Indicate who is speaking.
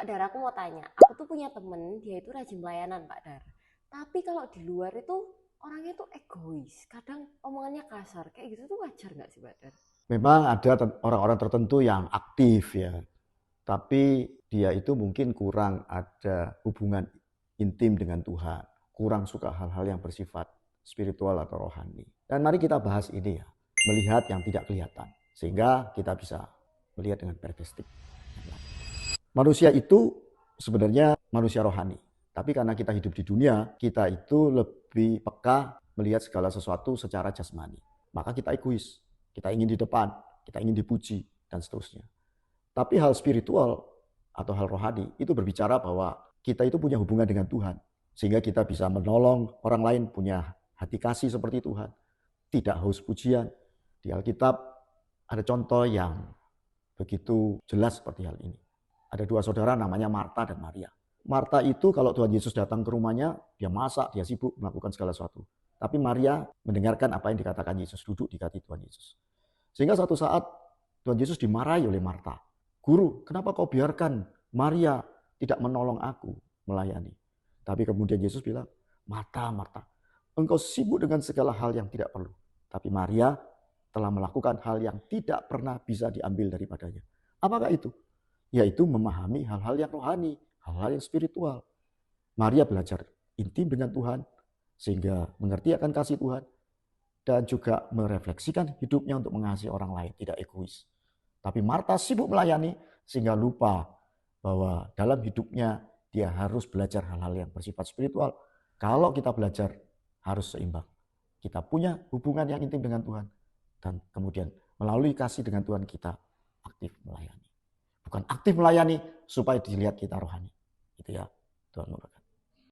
Speaker 1: Pak Dar, aku mau tanya. Aku tuh punya temen, dia itu rajin pelayanan, Pak Dar. Tapi kalau di luar itu orangnya tuh egois. Kadang omongannya kasar. Kayak gitu tuh wajar nggak sih, Pak Dar?
Speaker 2: Memang ada orang-orang tertentu yang aktif ya, tapi dia itu mungkin kurang ada hubungan intim dengan Tuhan, kurang suka hal-hal yang bersifat spiritual atau rohani. Dan mari kita bahas ini ya, melihat yang tidak kelihatan, sehingga kita bisa melihat dengan perspektif yang lain. Manusia itu sebenarnya manusia rohani, tapi karena kita hidup di dunia, kita itu lebih peka melihat segala sesuatu secara jasmani. Maka kita egois, kita ingin di depan, kita ingin dipuji, dan seterusnya. Tapi hal spiritual atau hal rohani itu berbicara bahwa kita itu punya hubungan dengan Tuhan. Sehingga kita bisa menolong orang lain, punya hati kasih seperti Tuhan. Tidak haus pujian. Di Alkitab ada contoh yang begitu jelas seperti hal ini. Ada dua saudara namanya Marta dan Maria. Marta itu kalau Tuhan Yesus datang ke rumahnya, dia masak, dia sibuk melakukan segala sesuatu. Tapi Maria mendengarkan apa yang dikatakan Yesus, duduk di kaki Tuhan Yesus. Sehingga suatu saat Tuhan Yesus dimarahi oleh Marta. Guru, kenapa kau biarkan Maria tidak menolong aku melayani? Tapi kemudian Yesus bilang, Marta, Marta, engkau sibuk dengan segala hal yang tidak perlu. Tapi Maria telah melakukan hal yang tidak pernah bisa diambil daripadanya. Apakah itu? Yaitu memahami hal-hal yang rohani, hal-hal yang spiritual. Maria belajar intim dengan Tuhan, sehingga mengerti akan kasih Tuhan, dan juga merefleksikan hidupnya untuk mengasihi orang lain, tidak egois. Tapi Marta sibuk melayani sehingga lupa bahwa dalam hidupnya dia harus belajar hal-hal yang bersifat spiritual. Kalau kita belajar harus seimbang. Kita punya hubungan yang intim dengan Tuhan dan kemudian melalui kasih dengan Tuhan kita aktif melayani. Bukan aktif melayani supaya dilihat kita rohani. Itu ya, Tuhan memberkati.